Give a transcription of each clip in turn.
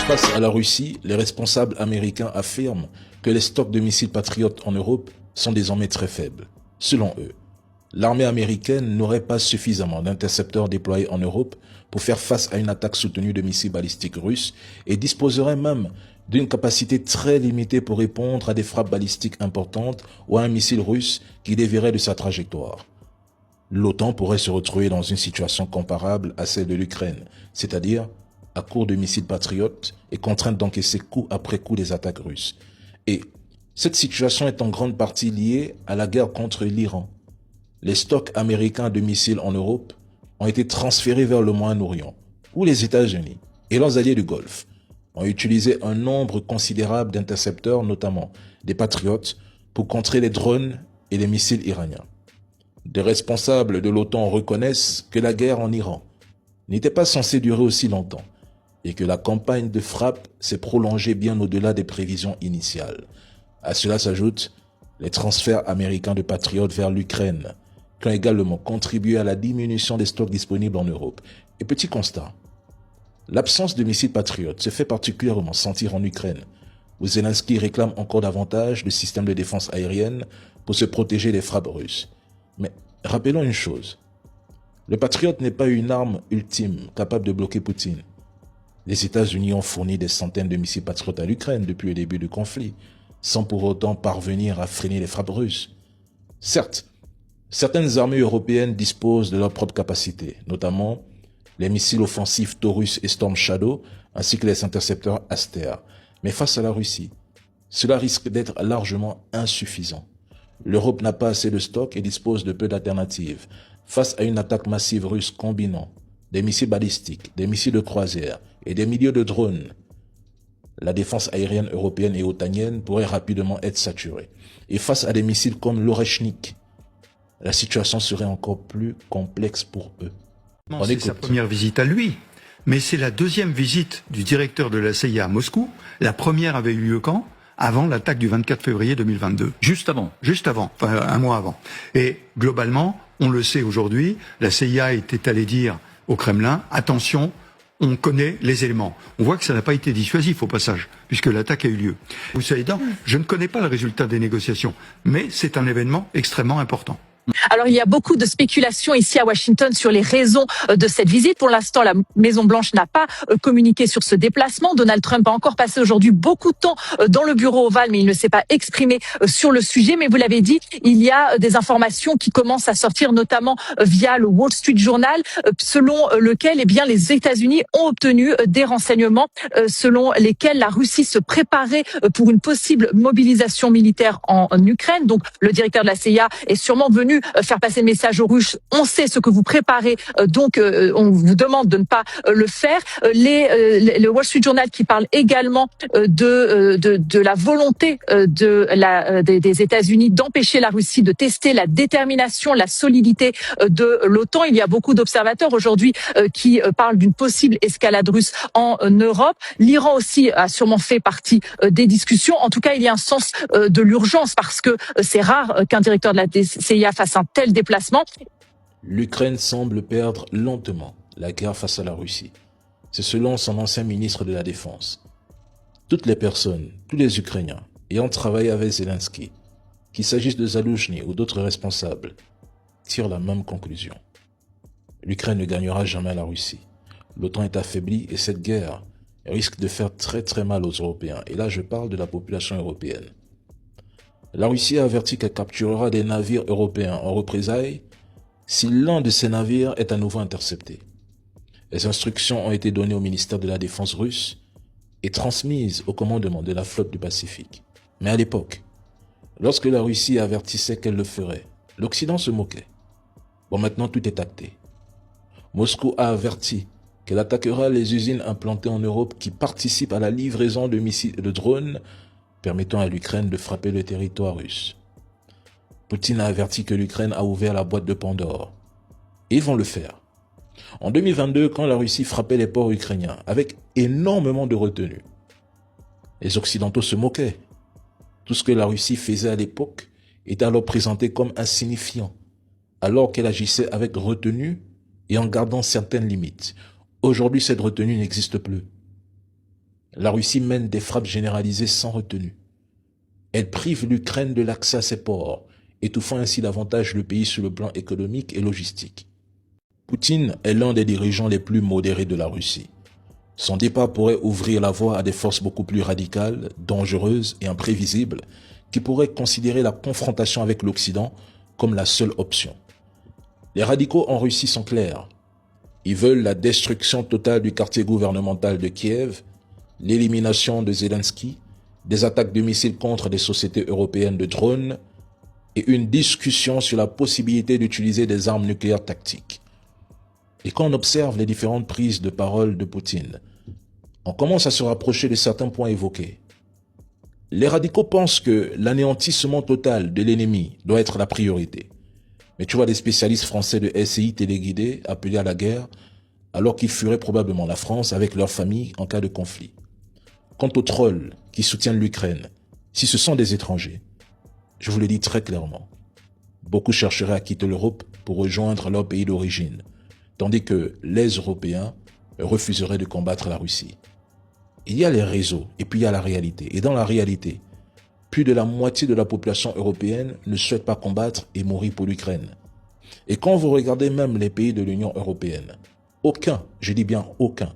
Face à la Russie, les responsables américains affirment que les stocks de missiles Patriot en Europe sont désormais très faibles. Selon eux, l'armée américaine n'aurait pas suffisamment d'intercepteurs déployés en Europe pour faire face à une attaque soutenue de missiles balistiques russes et disposerait même d'une capacité très limitée pour répondre à des frappes balistiques importantes ou à un missile russe qui dévierait de sa trajectoire. L'OTAN pourrait se retrouver dans une situation comparable à celle de l'Ukraine, c'est-à-dire à court de missiles patriotes et contrainte d'encaisser coup après coup des attaques russes. Et cette situation est en grande partie liée à la guerre contre l'Iran. Les stocks américains de missiles en Europe ont été transférés vers le Moyen-Orient, où les États-Unis et leurs alliés du Golfe ont utilisé un nombre considérable d'intercepteurs, notamment des patriotes, pour contrer les drones et les missiles iraniens. Des responsables de l'OTAN reconnaissent que la guerre en Iran n'était pas censée durer aussi longtemps et que la campagne de frappe s'est prolongée bien au-delà des prévisions initiales. À cela s'ajoutent les transferts américains de patriotes vers l'Ukraine, qui ont également contribué à la diminution des stocks disponibles en Europe. Et petit constat, l'absence de missiles patriotes se fait particulièrement sentir en Ukraine, où Zelensky réclame encore davantage de systèmes de défense aérienne pour se protéger des frappes russes. Mais rappelons une chose, le Patriot n'est pas une arme ultime capable de bloquer Poutine. Les États-Unis ont fourni des centaines de missiles Patriot à l'Ukraine depuis le début du conflit, sans pour autant parvenir à freiner les frappes russes. Certes, certaines armées européennes disposent de leurs propres capacités, notamment les missiles offensifs Taurus et Storm Shadow, ainsi que les intercepteurs Aster. Mais face à la Russie, cela risque d'être largement insuffisant. L'Europe n'a pas assez de stock et dispose de peu d'alternatives. Face à une attaque massive russe combinant des missiles balistiques, des missiles de croisière et des milliers de drones, la défense aérienne européenne et otanienne pourrait rapidement être saturée. Et face à des missiles comme l'Oreshnik, la situation serait encore plus complexe pour eux. C'est sa première visite à lui, mais c'est la deuxième visite du directeur de la CIA à Moscou. La première avait eu lieu quand ? Avant l'attaque du 24 février 2022. Juste avant, enfin un mois avant. Et globalement, on le sait aujourd'hui, la CIA était allée dire au Kremlin, attention, on connaît les éléments. On voit que ça n'a pas été dissuasif au passage, puisque l'attaque a eu lieu. Vous savez, je ne connais pas le résultat des négociations, mais c'est un événement extrêmement important. Alors, il y a beaucoup de spéculations ici à Washington sur les raisons de cette visite. Pour l'instant, la Maison-Blanche n'a pas communiqué sur ce déplacement. Donald Trump a encore passé aujourd'hui beaucoup de temps dans le bureau ovale, mais il ne s'est pas exprimé sur le sujet. Mais vous l'avez dit, il y a des informations qui commencent à sortir, notamment via le Wall Street Journal, selon lequel, eh bien, les États-Unis ont obtenu des renseignements selon lesquels la Russie se préparait pour une possible mobilisation militaire en Ukraine. Donc, le directeur de la CIA est sûrement venu faire passer le message aux Russes. On sait ce que vous préparez, donc on vous demande de ne pas le faire. Le Wall Street Journal qui parle également de la volonté des États-Unis d'empêcher la Russie de tester la détermination, la solidité de l'OTAN. Il y a beaucoup d'observateurs aujourd'hui qui parlent d'une possible escalade russe en Europe. L'Iran aussi a sûrement fait partie des discussions. En tout cas, il y a un sens de l'urgence parce que c'est rare qu'un directeur de la CIA fasse un tel déplacement. L'Ukraine semble perdre lentement la guerre face à la Russie. C'est selon son ancien ministre de la Défense. Toutes les personnes, tous les Ukrainiens ayant travaillé avec Zelensky, qu'il s'agisse de Zaloujny ou d'autres responsables, tirent la même conclusion. L'Ukraine ne gagnera jamais la Russie. L'OTAN est affaiblie et cette guerre risque de faire très très mal aux Européens. Et là, je parle de la population européenne. La Russie a averti qu'elle capturera des navires européens en représailles si l'un de ces navires est à nouveau intercepté. Les instructions ont été données au ministère de la Défense russe et transmises au commandement de la flotte du Pacifique. Mais à l'époque, lorsque la Russie avertissait qu'elle le ferait, l'Occident se moquait. Bon, maintenant tout est acté. Moscou a averti qu'elle attaquera les usines implantées en Europe qui participent à la livraison de missiles et de drones permettant à l'Ukraine de frapper le territoire russe. Poutine a averti que l'Ukraine a ouvert la boîte de Pandore. Et ils vont le faire. En 2022, quand la Russie frappait les ports ukrainiens avec énormément de retenue, les Occidentaux se moquaient. Tout ce que la Russie faisait à l'époque était alors présenté comme insignifiant, alors qu'elle agissait avec retenue et en gardant certaines limites. Aujourd'hui, cette retenue n'existe plus. La Russie mène des frappes généralisées sans retenue. Elle prive l'Ukraine de l'accès à ses ports, étouffant ainsi davantage le pays sur le plan économique et logistique. Poutine est l'un des dirigeants les plus modérés de la Russie. Son départ pourrait ouvrir la voie à des forces beaucoup plus radicales, dangereuses et imprévisibles qui pourraient considérer la confrontation avec l'Occident comme la seule option. Les radicaux en Russie sont clairs. Ils veulent la destruction totale du quartier gouvernemental de Kiev, l'élimination de Zelensky, des attaques de missiles contre des sociétés européennes de drones et une discussion sur la possibilité d'utiliser des armes nucléaires tactiques. Et quand on observe les différentes prises de parole de Poutine, on commence à se rapprocher de certains points évoqués. Les radicaux pensent que l'anéantissement total de l'ennemi doit être la priorité. Mais tu vois des spécialistes français de SCI téléguidés appeler à la guerre alors qu'ils fuiraient probablement la France avec leur famille en cas de conflit. Quant aux trolls qui soutiennent l'Ukraine, si ce sont des étrangers, je vous le dis très clairement, beaucoup chercheraient à quitter l'Europe pour rejoindre leur pays d'origine, tandis que les Européens refuseraient de combattre la Russie. Il y a les réseaux et puis il y a la réalité. Et dans la réalité, plus de la moitié de la population européenne ne souhaite pas combattre et mourir pour l'Ukraine. Et quand vous regardez même les pays de l'Union européenne, aucun, je dis bien aucun,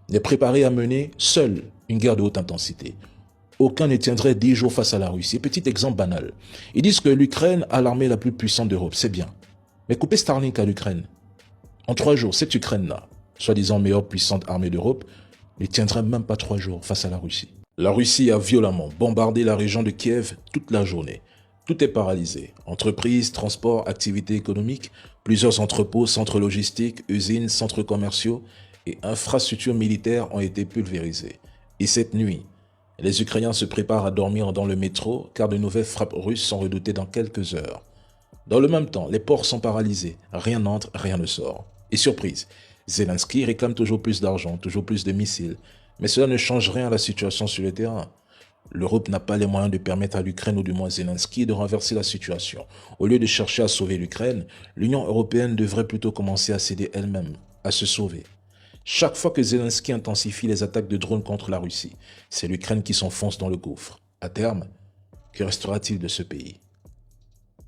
n'est préparé à mener seul une guerre de haute intensité. Aucun ne tiendrait 10 jours face à la Russie. Petit exemple banal. Ils disent que l'Ukraine a l'armée la plus puissante d'Europe. C'est bien. Mais couper Starlink à l'Ukraine. En 3 jours, cette Ukraine-là, soi-disant meilleure puissante armée d'Europe, ne tiendrait même pas 3 jours face à la Russie. La Russie a violemment bombardé la région de Kiev toute la journée. Tout est paralysé. Entreprises, transports, activités économiques, plusieurs entrepôts, centres logistiques, usines, centres commerciaux et infrastructures militaires ont été pulvérisés. Et cette nuit, les Ukrainiens se préparent à dormir dans le métro car de nouvelles frappes russes sont redoutées dans quelques heures. Dans le même temps, les ports sont paralysés. Rien n'entre, rien ne sort. Et surprise, Zelensky réclame toujours plus d'argent, toujours plus de missiles. Mais cela ne change rien à la situation sur le terrain. L'Europe n'a pas les moyens de permettre à l'Ukraine ou du moins Zelensky de renverser la situation. Au lieu de chercher à sauver l'Ukraine, l'Union européenne devrait plutôt commencer à s'aider elle-même, à se sauver. Chaque fois que Zelensky intensifie les attaques de drones contre la Russie, c'est l'Ukraine qui s'enfonce dans le gouffre. À terme, que restera-t-il de ce pays?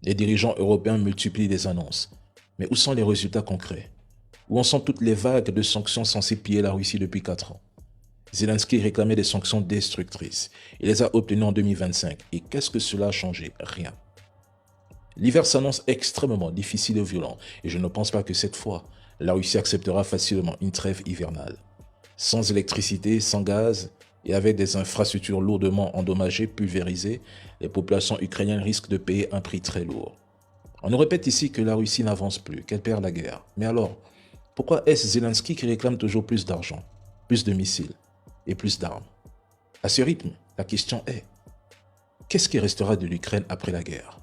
Les dirigeants européens multiplient les annonces. Mais où sont les résultats concrets? Où en sont toutes les vagues de sanctions censées piller la Russie depuis 4 ans? Zelensky réclamait des sanctions destructrices. Il les a obtenues en 2025. Et qu'est-ce que cela a changé? Rien. L'hiver s'annonce extrêmement difficile et violent. Et je ne pense pas que cette fois, la Russie acceptera facilement une trêve hivernale. Sans électricité, sans gaz et avec des infrastructures lourdement endommagées, pulvérisées, les populations ukrainiennes risquent de payer un prix très lourd. On nous répète ici que la Russie n'avance plus, qu'elle perd la guerre. Mais alors, pourquoi est-ce Zelensky qui réclame toujours plus d'argent, plus de missiles et plus d'armes? À ce rythme, la question est, qu'est-ce qui restera de l'Ukraine après la guerre?